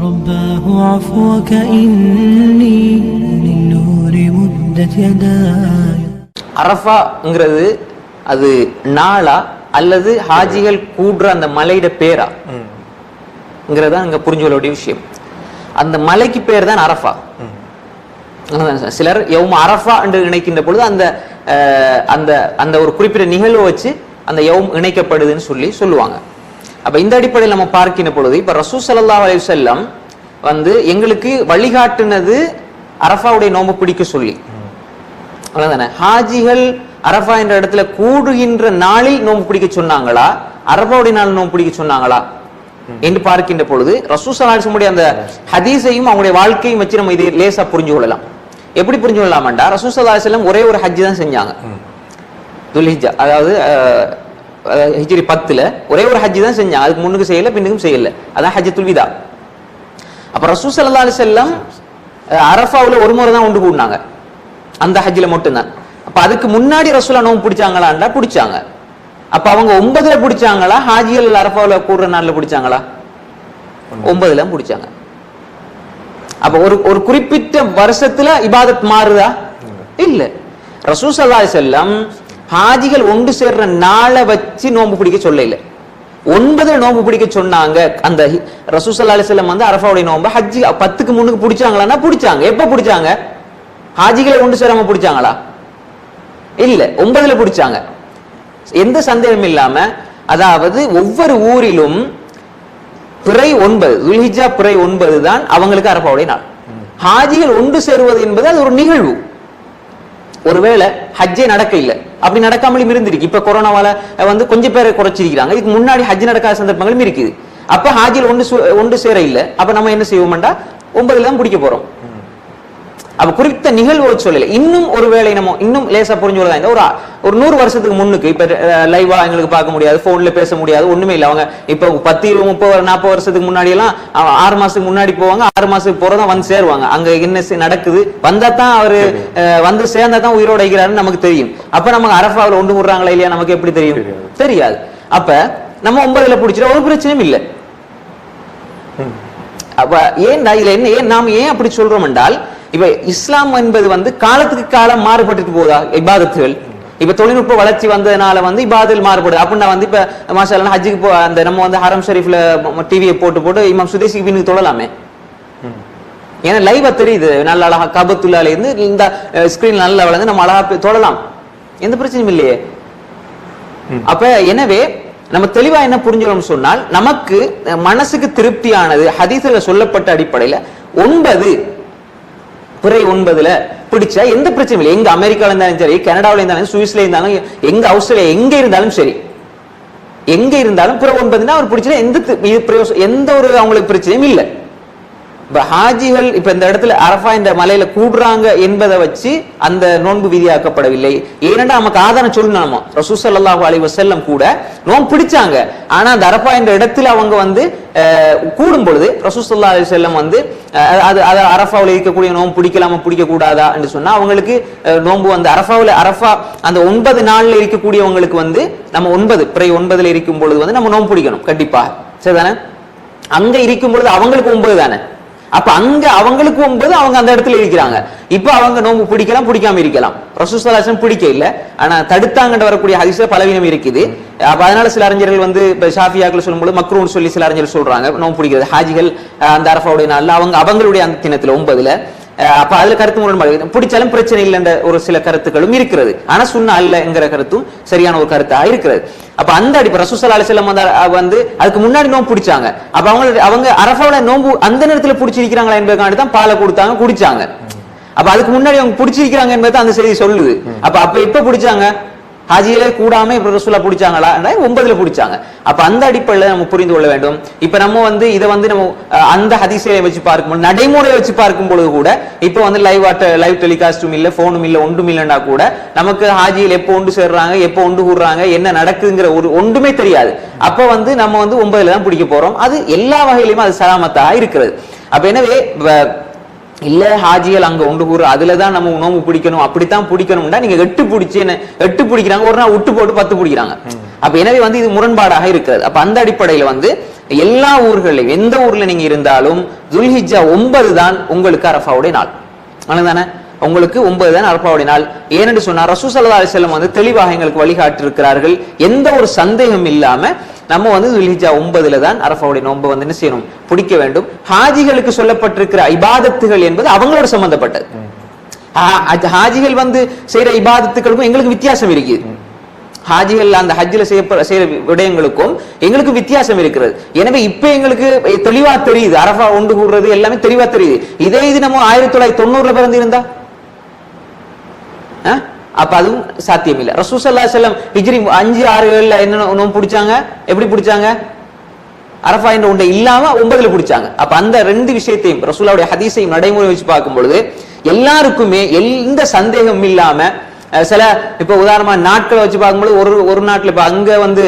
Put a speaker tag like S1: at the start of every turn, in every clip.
S1: رباه عفوك إني للنور مدت يداي.
S2: அரஃபாங்கிறது அது நாளா அல்லது ஹாஜிகள் கூடுற அந்த மலையிட பேராங்கிறதா அங்க புரிஞ்சு கொள்ள வேண்டிய விஷயம். அந்த மலைக்கு பேர் தான் அரஃபா. சிலர் யௌம் அரஃபா என்று இணைக்கின்ற பொழுது அந்த அந்த அந்த ஒரு குறிப்பிட்ட நிகழ்வை வச்சு அந்த யௌம் இணைக்கப்படுதுன்னு சொல்லுவாங்க. அப்ப இந்த அடிப்படையில் நம்ம பார்க்கின்ற பொழுது இப்ப ரசூல் ஸல்லல்லாஹு அலைஹி வஸல்லம் எங்களுக்கு வழிகாட்டுனது அரஃபாவுடைய நோன்பு பிடிக்க சொல்லி. அவ்வளவுதானே. ஹாஜிகள் அரஃபா என்ற இடத்துல கூடுகின்ற நாளில் நோன்பு பிடிக்க சொன்னாங்களா, அரஃபாவுடைய நாள் நோன்பு பிடிக்க சொன்னாங்களா என்று பார்க்கின்ற பொழுது ரசூல் ஸல்லல்லாஹு அலைஹி வஸல்லம் அந்த ஹதீஸையும் அவங்களுடைய வாழ்க்கையும் வச்சு நம்ம இதை லேசா புரிஞ்சு கொள்ளலாம். எப்படி புரிஞ்சு கொள்ளலாம்டா, ரசூல் ஸல்லல்லாஹு அலைஹி வஸல்லம் ஒரே ஒரு ஹஜ் தான் செஞ்சாங்க. துல்ஹிஜ்ஜா, அதாவது ஹிஜ்ரி 10ல ஒரே ஒரு ஹஜ் தான் செஞ்சாங்க. அதுக்கு முன்னுக்கு செய்யல, பின்னுக்கும் செய்யல. அதான் ஹஜ்ஜத்துல் விதா. அப்ப ரசூல் ஸல்லல்லாஹு அலைஹி வஸல்லம் அரஃபாவுல ஒரு முறை தான் ஒன்று கூடினாங்க, அந்த ஹஜ்ஜில மட்டும்தான். அப்ப அதுக்கு முன்னாடி ரசூலா நோன்பு பிடிச்சாங்களாண்டா பிடிச்சாங்க. அப்ப அவங்க 9ல பிடிச்சாங்களா, ஹாஜிகள் அரஃபாவுல கூடுற நாள்ல பிடிச்சாங்களா? 9ல பிடிச்சாங்க. அப்ப ஒரு குறிப்பிட்ட வருஷத்துல இபாதத் மாறுதா? இல்ல. ரசூல் ஸல்லல்லாஹு அலைஹி வஸல்லம் ஹாஜிகள் ஒன்று சேர்ற நாளை வச்சு நோன்பு பிடிக்க சொல்ல இல்ல, 9ல நோன்பு பிடிக்க சொன்னாங்க. அந்த ரசூல் ஸல்லல்லாஹு அலைஹி வஸல்லம் அரஃபாவுடைய நோன்பு ஹஜ் 10க்கு முன்னுக்கு பிடிச்சாங்களான்னா பிடிச்சாங்க. எப்ப பிடிச்சாங்க? ஹாஜிகளை ஒன்று சேராம பிடிச்சாங்களா? இல்ல, 9ல பிடிச்சாங்க. எந்த சந்தேகம் இல்லாம. அதாவது ஒவ்வொரு ஊரிலும் பிறை 9 துல்ஹிஜ்ஜா பிறை 9 தான் அவங்களுக்கு அரஃபாவுடைய நாள். ஹாஜிகள் ஒன்று சேருவது என்பது அது ஒரு நிகழ்வு. ஒருவேளை ஹஜ்ஜே நடக்க இல்லை, அப்படி நடக்காமலும் இருந்திருக்கு. இப்ப கொரோனாவால கொஞ்சம் பேரை குறைச்சிருக்கிறாங்க. இதுக்கு முன்னாடி ஹஜ் நடக்காத சந்தர்ப்பங்களும் இருக்குது. அப்ப ஹாஜிகள் ஒன்று சேர இல்லை. அப்ப நம்ம என்ன செய்வோம்டா, 9ல தான் பிடிக்க போறோம். அப்ப குறித்த நிகழ்வு சொல்லல. இன்னும் ஒருவேளை நம்ம இன்னும் லேசா புரிஞ்சு கொள்ளலாம். ஒரு 100 வருஷத்துக்கு முன்னுக்கு இப்ப லைவா எங்களுக்கு பார்க்க முடியாது, போன்ல பேச முடியாது, ஒண்ணுமே இல்லை. அவங்க இப்ப 10, 20, 30, 40 வருஷத்துக்கு முன்னாடி எல்லாம் 6 மாசத்துக்கு முன்னாடி போவாங்க, 6 மாசத்துக்கு போறதான் வந்து சேருவாங்க. அங்க என்ன நடக்குது, வந்தா தான் அவரு வந்து சேர்ந்தா தான் உயிரோட இருக்கிறாருன்னு நமக்கு தெரியும். அப்ப நமக்கு அரஃபாவில் ஒன்று விடுறாங்களா இல்லையா நமக்கு எப்படி தெரியும்? தெரியாது. அப்ப நம்ம 9ல பிடிச்சிட ஒரு பிரச்சனையும் இல்லை. அப்ப ஏன் நாம ஏன் அப்படி சொல்றோம் என்றால், இப்ப இஸ்லாம் என்பது காலத்துக்கு காலம் மாறுபட்டு போதா இபாதத்துகள். இப்ப தொழில்நுட்ப வளர்ச்சி வந்ததுனால இபாதல் மாறுபடுது. அப்படின்னா இப்ப மாஷா அல்லாஹ் ஹஜ்ஜுக்கு அந்த நம்ம ஹரம் ஷரீஃப்ல டிவியை போட்டு இமாம் சுதேசிக்கு பின்னுக்கு தொழலாமே. ஏன்னா லைவா தெரியுது, நல்ல அழகா கபத்துள்ளால இருந்து இந்த ஸ்கிரீன் நல்லா வளர்ந்து நம்ம அழகா தொழலாம், எந்த பிரச்சனையும் இல்லையே. அப்ப எனவே நம்ம தெளிவா என்ன புரிஞ்சுக்கணும் சொன்னால், நமக்கு மனசுக்கு திருப்தியானது ஹதீஸ்ல சொல்லப்பட்ட அடிப்படையில 9 பிறை 9ல பிடிச்சா எந்த பிரச்சனையும் இல்லை. எங்க அமெரிக்கால இருந்தாலும் சரி, கனடாவில இருந்தாலும், சுவிஸ்ல இருந்தாலும், எங்க ஆஸ்திரேலியா எங்க இருந்தாலும் சரி, எங்க இருந்தாலும் பிறை 9னா அவர் பிடிச்சா எந்த ஒரு அவங்களுக்கு பிரச்சனையும் இல்லை. ஹாஜிகள் இப்ப இந்த இடத்துல அரஃபா இந்த மலையில கூடுறாங்க என்பதை வச்சு அந்த நோன்பு விதியாக்கப்படவில்லை. ஏனென்றா நமக்கு ஆதாரம் சொல்லணுமா, ரசூல் ஸல்லல்லாஹு அலைஹி வஸல்லம் கூட நோன்பு பிடிச்சாங்க. ஆனா அந்த அரஃபா என்ற இடத்துல அவங்க கூடும் பொழுது ரசூல் ஸல்லல்லாஹு அலைஹி வஸல்லம் அது அரஃபாவில் இருக்கக்கூடிய நோன்பு பிடிக்கலாமா பிடிக்க கூடாதா என்று சொன்னா, அவங்களுக்கு நோன்பு அரஃபா அந்த 9 நாள்ல இருக்கக்கூடியவங்களுக்கு நம்ம 9 பிறை 9ல இருக்கும் பொழுது நம்ம நோன்பு பிடிக்கணும் கண்டிப்பா, சரிதானே? அங்க இருக்கும் பொழுது அவங்களுக்கு 9 தானே. அப்ப அங்க அவங்களுக்கு 9, அவங்க அந்த இடத்துல இருக்கிறாங்க. இப்ப அவங்க நோன்பு பிடிக்கலாம், பிடிக்காம இருக்கலாம். ரசூல் ஸல்லல்லாஹு அலைஹி வஸல்லம் பிடிக்க இல்ல, ஆனா தடுத்தாங்கன்னு வரக்கூடிய ஹதீஸ்ல பலவீனம் இருக்குது. அப்ப அதனால சில அறிஞர்கள் இப்ப ஷாஃபியாக்கள் சொல்லும்போது மக்ரூன்னு சொல்லி சில அறிஞர்கள் சொல்றாங்க நோன்பு பிடிக்கிறது ஹாஜிகள் அந்த அரஃபாவுடைய நாள்ல அவங்களுடைய அந்த தினத்துல 9ல. அப்ப அதுல கருத்து முரண்பாடு, பிடிச்சாலும் பிரச்சனை இல்லைன்ற ஒரு சில கருத்துக்களும் இருக்கிறது. ஆனா சுன்னா இல்லைங்கிற கருத்தும் சரியான ஒரு கருத்தா இருக்கிறது. அப்ப அந்த அடிப்படை ரசூல் ஸல்லல்லாஹு அலைஹி வஸல்லம் அதுக்கு முன்னாடி நோன்பு பிடிச்சாங்க. அப்ப அவங்க அரஃபாவுல நோன்பு அந்த நேரத்துல பிடிச்சிருக்கிறாங்களா என்பதற்காண்டி தான் பாலை கொடுத்தாங்க, குடிச்சாங்க. அப்ப அதுக்கு முன்னாடி அவங்க பிடிச்சிருக்கிறாங்க என்பது அந்த செய்தி சொல்லுது. அப்ப எப்ப பிடிச்சாங்க? ஹாஜியிலே கூடாம இப்ப ரசூலா பிடிச்சாங்களா? 9ல பிடிச்சாங்க. அப்ப அந்த அடிப்படையில நம்ம புரிந்து கொள்ள வேண்டும். இப்ப நம்ம இதை நம்ம அந்த ஹதீஸை வச்சு பார்க்கும்போது, நடைமுறையை வச்சு பார்க்கும் பொழுது கூட இப்ப லைவ் டெலிகாஸ்டும் இல்ல, போனும் இல்ல, ஒன்றும் இல்லைன்னா கூட நமக்கு ஹாஜியில் எப்போ ஒன்று சேர்றாங்க, எப்போ ஒன்று கூடுறாங்க, என்ன நடக்குங்கிற ஒன்றுமே தெரியாது. அப்ப நம்ம 9ல தான் பிடிக்க போறோம். அது எல்லா வகையிலுமே அது சலாமத்தா இருக்கிறது. அப்ப எனவே இல்ல ஹாஜிகள் அங்க ஒன்று கூறு அதுலதான் நம்ம நோம்பு பிடிக்கணும் அப்படித்தான் பிடிக்கணும்னா நீங்க 8 பிடிக்கிறாங்க, ஒரு நாள் விட்டு போட்டு 10 பிடிக்கிறாங்க. அப்ப எனவே வந்து இது முரண்பாடாக இருக்கிறது. அப்ப அந்த அடிப்படையில வந்து எல்லா ஊர்களையும் எந்த ஊர்ல நீங்க இருந்தாலும் துல்ஹிஜ்ஜா 9 தான் உங்களுக்கு அரஃபாவுடைய நாள். அதுதானே உங்களுக்கு 9 தான் அரஃபாவுடைய நாள். ஏனென்று சொன்னா ரசூல் ஸல்லல்லாஹு அலைஹி வஸல்லம் வந்து தெளிவாக எங்களுக்கு வழிகாட்டி இருக்கிறார்கள். எந்த ஒரு சந்தேகம் இல்லாம நம்ம வந்து துல்ஹிஜ்ஜா 9ல தான் அரஃபாவுடைய நோன்பு வந்து என்ன செய்யணும், பிடிக்க வேண்டும். ஹாஜிகளுக்கு சொல்லப்பட்டிருக்கிற இபாதத்துகள் என்பது அவங்களோட சம்பந்தப்பட்டது. ஹாஜிகள் வந்து செய்யற இபாதத்துகளுக்கும் எங்களுக்கு வித்தியாசம் இருக்குது. ஹாஜிகள் அந்த ஹஜ்ஜில செய்யற விடயங்களுக்கும் எங்களுக்கு வித்தியாசம் இருக்கிறது. எனவே இப்ப எங்களுக்கு தெளிவா தெரியுது, அரஃபா ஒன்று கூடுறது எல்லாமே தெளிவா தெரியுது. இதே இது நம்ம 1990ல பிறந்து இருந்தா அப்ப அதுவும் சாத்தியம் இல்லை. ரசூல் ஸல்லல்லாஹு அலைஹி வஸல்லம் ஹிஜ்ரி 5, 6, 7ல என்ன நோன்பு பிடிச்சாங்க, எப்படி பிடிச்சாங்க? அரஃபா என்ற ஒன்றை இல்லாம 9ல பிடிச்சாங்க. அப்ப அந்த 2 விஷயத்தையும் ரசூலுடைய ஹதீஸையும் நடைமுறை வச்சு பார்க்கும் பொழுது எல்லாருக்குமே எந்த சந்தேகம் இல்லாம சில இப்ப உதாரணமா நாட்களை வச்சு பார்க்கும்போது ஒரு நாட்டுல இப்ப அங்க வந்து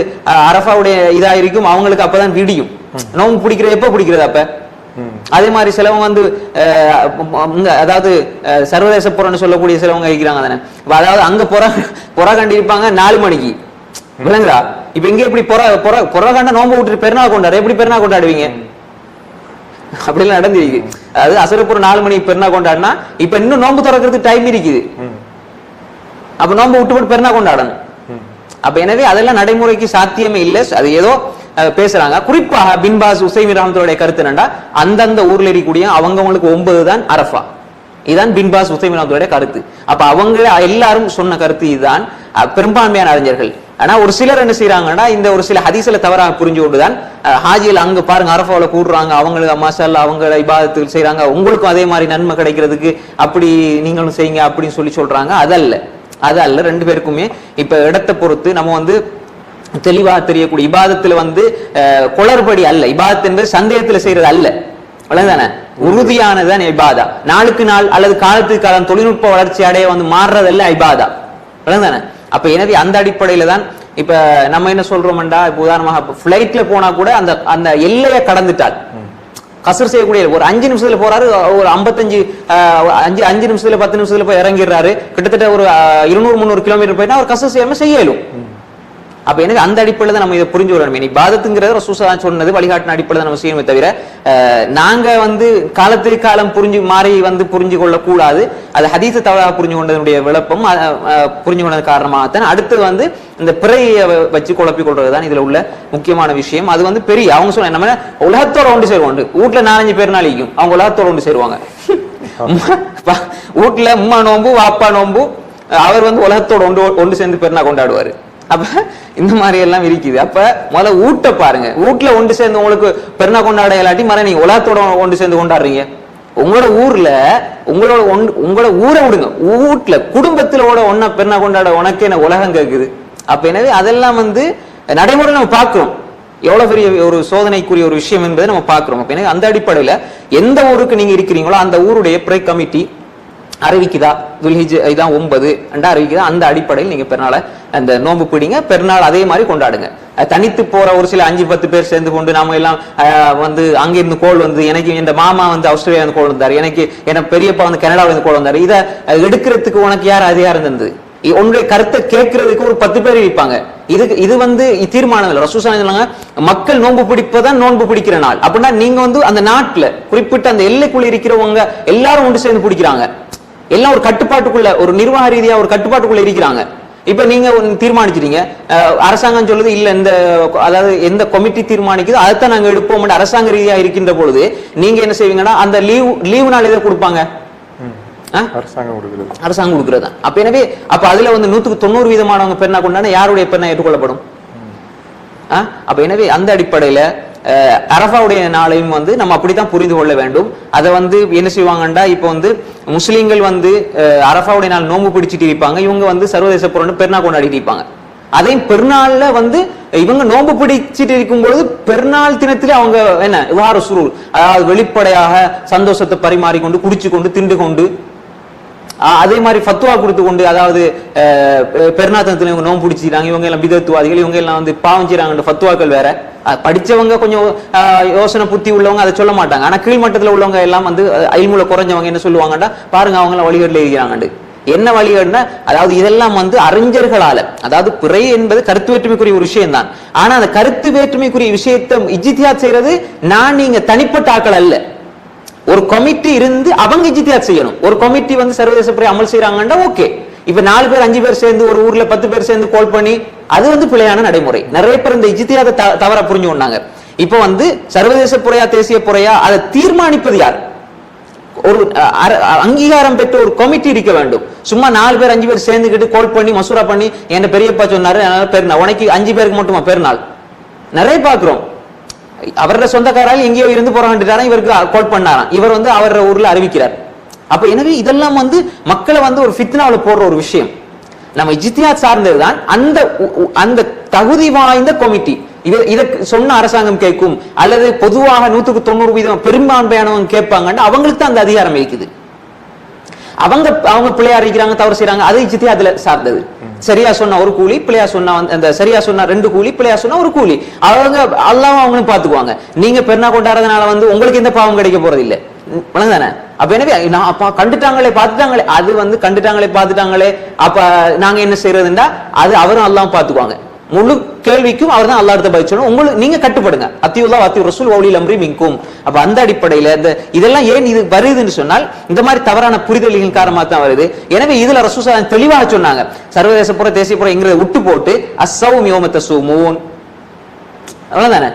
S2: அரஃபாவுடைய இதா இருக்கும், அவங்களுக்கு அப்பதான் விடியும். நோன்பு பிடிக்கிறது எப்ப பிடிக்கிறது அப்ப. அதே மாதிரி சிலவங்க வந்து அதாவது சர்வதேச புறன்னு சொல்லக்கூடிய சிலவங்க இருக்கிறாங்க தானே. அதாவது அங்க புற கண்டி இருப்பாங்க 4 மணிக்கு, விளங்குறா? இப்ப இங்க எப்படி புற கண்ட நோன்பு விட்டு பெருநாள் கொண்டாடு, எப்படி பெருநாள் கொண்டாடுவீங்க? அப்படிலாம் நடந்திருக்கு. அதாவது அசரப்புற 4 மணிக்கு பெருநாள் கொண்டாடினா இப்ப இன்னும் நோன்பு திறக்கிறதுக்கு டைம் இருக்குது. அப்ப நோன்பு விட்டு போட்டு பெருநாள் கொண்டாடணும். அப்ப எனவே அதெல்லாம் நடைமுறைக்கு சாத்தியமே இல்லை. அது ஏதோ பேசுறாங்க. குறிப்பாக பின் பாஸ் உசைமீன் ரஹ்மத்துல்லாஹி கருத்து என்னன்னா, அந்தந்த ஊர்ல இருக்கக்கூடிய அவங்களுக்கு 9 தான் அரஃபா. இதுதான் பின் பாஸ் உசைமீன் ரஹ்மத்துல்லாஹி கருத்து. அப்ப அவங்க எல்லாரும் சொன்ன கருத்து இதுதான், பெரும்பான்மையான அறிஞர்கள். ஆனா ஒரு சிலர் என்ன செய்யறாங்கன்னா, இந்த ஒரு சில ஹதீஸ்ல தவறாக புரிஞ்சு கொண்டுதான் ஹாஜிகள் அங்க பாருங்க அரஃபாவுல கூடுறாங்க, அவங்களுக்கு மாஷா அல்லாஹ் அவங்க இபாதத்து செய்யறாங்க, உங்களுக்கும் அதே மாதிரி நன்மை கிடைக்கிறதுக்கு அப்படி நீங்களும் செய்யுங்க அப்படின்னு சொல்றாங்க. அதல்ல 2 பேருக்குமே இப்ப இடத்தை பொறுத்து நம்ம வந்து தெளிவாக தெரியக்கூடிய இபாதத்துல வந்து குளறுபடி அல்ல. இபாதத் என்பது சந்தேகத்துல செய்யறது அல்ல, அவ்வளவுதானே. உறுதியானதான் இபாதா. நாளுக்கு நாள் அல்லது காலத்துக்கு காலம் தொழில்நுட்ப வளர்ச்சி அடைய வந்து மாறுறதல்ல இபாதா, அவ்வளவுதானே. அப்ப எனவே அந்த அடிப்படையில தான் இப்ப நம்ம என்ன சொல்றோம்டா, இப்ப உதாரணமாக பிளைட்ல போனா கூட அந்த எல்லையை கடந்துட்டால் கசர் செய்யக்கூடிய ஒரு 5 நிமிஷத்துல போறாரு, ஒரு 5 நிமிஷத்துல 10 நிமிஷத்துல போய் இறங்கிடுறாரு, கிட்டத்தட்ட ஒரு 200-300 கிலோமீட்டர் போயிட்டா அவர் கசர் செய்யாம செய்யலும். அப்ப எனக்கு அந்த அடிப்படையில நம்ம இதை புரிஞ்சு வரணும். இபாதத்துங்கிறது ரசூல் சொன்னது வழிகாட்டின அடிப்படையில நம்ம செய்யணுமே தவிர நாங்க வந்து காலத்திற்கு காலம் மாறி வந்து புரிஞ்சு கொள்ள கூடாது. அது ஹதீஸை தவறாக புரிஞ்சு கொண்டதனுடைய விளப்பம் புரிஞ்சு கொண்டது காரணமாகத்தான் அடுத்து வந்து இந்த பிறையை வச்சு குழப்பி கொள்றதுதான் இதுல உள்ள முக்கியமான விஷயம். அது வந்து பெரிய அவங்க சொன்ன நம்ம உலகத்தோட ஒன்று சேருவோம். வீட்டுல 4-5 பேர் நாளைக்கும் அவங்க உலகத்தோட ஒன்று சேருவாங்க. வீட்டுல உம்மா நோம்பு வாப்பா நோம்பு, அவர் வந்து உலகத்தோட ஒன்று சேர்ந்து பெருநா கொண்டாடுவாரு. அப்ப இந்த மாதிரி எல்லாம் இருக்குது. அப்ப முதல்ல வீட்டை பாருங்க, வீட்டுல ஒன்று சேர்ந்து உங்களுக்கு பெருநா கொண்டாட இல்லாட்டி மர நீங்க உலகத்தோட ஒன்று சேர்ந்து கொண்டாடுறீங்க. உங்களோட ஊர்ல உங்களோட ஊரை விடுங்க, வீட்டுல குடும்பத்துல ஒன்னா பெருநா கொண்டாட உனக்கு என்ன உலகம் கேக்குது. அப்ப எனவே அதெல்லாம் வந்து நடைமுறை நம்ம பார்க்கிறோம், எவ்வளவு பெரிய ஒரு சோதனைக்குரிய ஒரு விஷயம் என்பதை நம்ம பார்க்கிறோம். அப்ப எனவே அந்த அடிப்படையில எந்த ஊருக்கு நீங்க இருக்கிறீங்களோ அந்த ஊருடைய பிறை கமிட்டி அறிவிக்குதா துல்ஹிஜ் இதான் 9 அறிவிக்குதா, அந்த அடிப்படையில் நீங்க பெருநாளை அந்த நோன்பு பிடிங்க, பெருநாள் அதே மாதிரி கொண்டாடுங்க. தனித்து போற ஒரு சில 5-10 பேர் சேர்ந்து கொண்டு நாம எல்லாம் வந்து அங்கிருந்து கோல் வந்து எனக்கு என் மாமா வந்து ஆஸ்திரேலியா இருந்து கோல் வந்தாரு, எனக்கு பெரியப்பா வந்து கனடாவில இருந்து கோல் வந்தாரு, இதை எடுக்கிறதுக்கு உனக்கு யார் அதிகாரம் இருந்தது? உங்களுடைய கருத்தை கேட்கறதுக்கு ஒரு 10 பேர் இருப்பாங்க. இது வந்து தீர்மானம் இல்லை. ரசூல் சொன்னாங்க மக்கள் நோன்பு பிடிப்பதான் நோன்பு பிடிக்கிற நாள். அப்படின்னா நீங்க வந்து அந்த நாட்டுல குறிப்பிட்ட அந்த எல்லைக்குள்ள இருக்கிறவங்க எல்லாரும் ஒன்று சேர்ந்து பிடிக்கிறாங்க, எல்லாம் ஒரு கட்டுப்பாட்டுக்குள்ள ஒரு நிர்வாக ரீதியா ஒரு கட்டுப்பாட்டுக்குள்ள இருக்கிறாங்க. இப்ப நீங்க தீர்மானிச்சிட்டீங்க, அரசாங்கம் சொல்லுது இல்ல இந்த அதாவது எந்த கமிட்டி தீர்மானிக்குதோ அதைத்தான் நாங்க எடுப்போம் அரசாங்க ரீதியா இருக்கின்ற பொழுது நீங்க என்ன செய்வீங்கன்னா அந்த லீவு நாள் எதை கொடுப்பாங்க? அரசாங்கம் கொடுக்கிறது. அப்ப எனவே அப்ப அதுல வந்து 190% பெருநா கொண்டாட யாருடைய பெருநா ஏற்றுக்கொள்ளப்படும்? அப்ப எனவே அந்த அடிப்படையில அரஃபாவுடைய நாளையும் வந்து நம்ம அப்படித்தான் புரிந்து கொள்ள வேண்டும். அதை வந்து என்ன செய்வாங்கண்டா, இப்ப வந்து முஸ்லீம்கள் வந்து அரஃபாவுடைய நாள் நோம்பு பிடிச்சிட்டு இருப்பாங்க, இவங்க வந்து சர்வதேச புறன்னு பெருநா கொண்டாடிட்டு இருப்பாங்க. அதே பெருநாள்ல வந்து இவங்க நோம்பு பிடிச்சிட்டு இருக்கும் பொழுது பெருநாள் தினத்திலே அவங்க என்ன விவார சுருள், அதாவது வெளிப்படையாக சந்தோஷத்தை பரிமாறிக்கொண்டு குடிச்சு கொண்டு திண்டு கொண்டு அதே மாதிரி ஃபத்வா கொடுத்து கொண்டு, அதாவது பெருநாள் தினத்துல இவங்க நோம்பு பிடிச்சிட்டாங்க, இவங்க எல்லாம் பிதத்துவாதிகள், இவங்க எல்லாம் வந்து பாவம் செய்யறாங்க ஃபத்வாக்கள் வேற, படிச்சவங்க கொஞ்சம் யோசனை புத்தி உள்ளவங்க அதை சொல்ல மாட்டாங்க. ஆனா கீழ்மட்டத்தில் உள்ளவங்க எல்லாம் வந்து ஐல்முல குறைஞ்சவங்க என்ன சொல்லுவாங்கடா, பாருங்க அவங்க எல்லாம் வழிகேட்டில் இருக்கிறாங்கண்டு. என்ன வழிகேடுனா, அதாவது இதெல்லாம் வந்து அறிஞர்களால, அதாவது பிறை என்பது கருத்து வேற்றுமைக்குரிய ஒரு விஷயம் தான். ஆனா அந்த கருத்து வேற்றுமைக்குரிய விஷயத்தை இஜ்திஹாத் செய்யறது நான் நீங்க தனிப்பட்ட ஆட்கள் அல்ல. ஒரு கமிட்டி இருந்து அவங்க இஜ்திஹாத் செய்யணும். ஒரு கமிட்டி வந்து சர்வதேச பிறை அமல் செய்யறாங்கன்னா ஓகே. இப்ப 4 பேர் 5 பேர் சேர்ந்து ஒரு ஊர்ல 10 பேர் சேர்ந்து கோல் பண்ணி அது வந்து பிழையான நடைமுறை. நிறைய பேர் இந்த இஜ்திஹாதை தவற புரிஞ்சு கொண்டாங்க. இப்ப வந்து சர்வதேச புறையா தேசிய புறையா அதை தீர்மானிப்பது யார்? ஒரு அங்கீகாரம் பெற்ற ஒரு கமிட்டி இருக்க வேண்டும். சும்மா 4 பேர் 5 பேர் சேர்ந்துக்கிட்டு கோல் பண்ணி மசூரா பண்ணி என்ன பெரியப்பா சொன்னாரு பெருநாள் உனக்கு 5 பேருக்கு மட்டுமா பெருநாள் நிறைய பாக்குறோம். அவரோட சொந்தக்காரால் எங்கேயோ இருந்து போறாங்க, இவருக்கு கோல் பண்ணாராம், இவர் வந்து அவரோட ஊர்ல அறிவிக்கிறார். அப்ப எனவே இதெல்லாம் வந்து மக்களை வந்து ஒரு ஃபித்னாவுல போடுற ஒரு விஷயம். நம்ம இஜ்திஹாத் சார்ந்ததுதான். அந்த தகுதி வாய்ந்த கமிட்டி இதை சொன்ன அரசாங்கம் கேட்கும், அல்லது பொதுவாக 190% பெரும்பான்மையானவங்க கேட்பாங்கன்னா அவங்களுக்கு தான் அந்த அதிகாரம் இருக்குது. அவங்க பிள்ளையா இருக்கிறாங்க, தவறு செய்யறாங்க, அது இஜ்திஹாத்ல சார்ந்தது. சரியா சொன்னா ஒரு கூலி, பிள்ளையா சொன்னா அந்த சரியா சொன்னா 2 கூலி, பிள்ளையா சொன்னா ஒரு கூலி. அவங்க அல்லாஹ் அவங்களும் பாத்துக்குவாங்க. நீங்க பெருநா கொண்டாடுறதுனால வந்து உங்களுக்கு எந்த பாவம் கிடைக்க போறது இல்லை, தானே? அப்ப எனவே நான் அப்ப கண்டுட்டாங்களே பார்த்துட்டாங்களே, அது வந்து கண்டுட்டாங்களே பார்த்துட்டாங்களே, அப்ப நாங்க என்ன செய்யறதுன்னா அது அவரும் அல்லாஹ் பாத்துக்குவாங்க. முழு கேள்விக்கும் அவர் தான் அல்லாஹ் பதில் சொல்லணும். உங்களுக்கு நீங்க கட்டுப்படுங்க, அத்தியுல்லா அத்தி ரசூல் வௌலில் அம்ரி மின்கும். அப்ப அந்த அடிப்படையில இதெல்லாம் ஏன் இது வருதுன்னு சொன்னால் இந்த மாதிரி தவறான புரிதல்களின் காரணமாக தான் வருது. எனவே இதுல ரசூல் தெளிவாக சொன்னாங்க, சர்வதேச புற தேசிய புற என்கிறத விட்டு போட்டு அஸ்ஸௌம் யௌம தஸூமூன், அவ்வளவுதானே.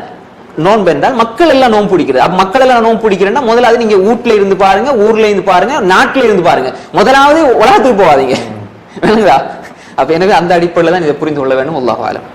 S2: நோன்பு என்றால் மக்கள் எல்லாம் நோன்பு பிடிக்கிறது. அப்ப மக்கள் எல்லாம் நோன்பு பிடிக்கிறேன்னா முதலாவது நீங்க வீட்டுல இருந்து பாருங்க, ஊர்ல இருந்து பாருங்க, நாட்டுல இருந்து பாருங்க, முதலாவது உலகத்துக்கு போகாதீங்க. அப்ப எனவே அந்த அடிப்படையில தான் இதை புரிந்து கொள்ள வேண்டும். அல்லாஹ் ஆலம்.